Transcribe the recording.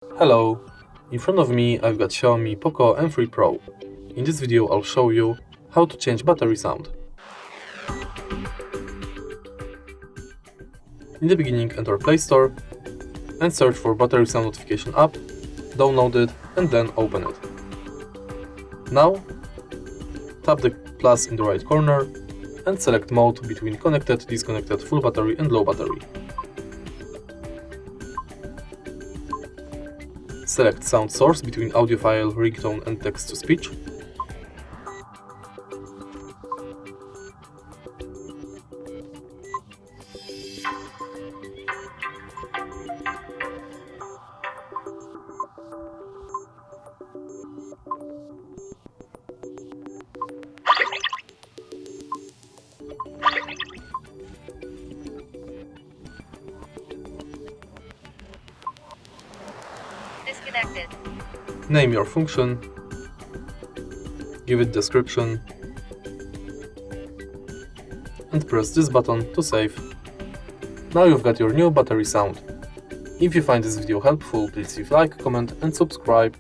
Hello, in front of me I've got Xiaomi POCO M3 Pro. In this video I'll show you how to change battery sound. In the beginning enter Play Store and search for battery sound notification app, download it and then open it. Now tap the plus in the right corner and select mode between connected, disconnected, full battery and low battery. Select sound source between audio file, ringtone and text-to-speech. Disconnected. Name your function, give it description, and press this button to save. Now you've got your new battery sound. If you find this video helpful, please leave a like, comment and subscribe.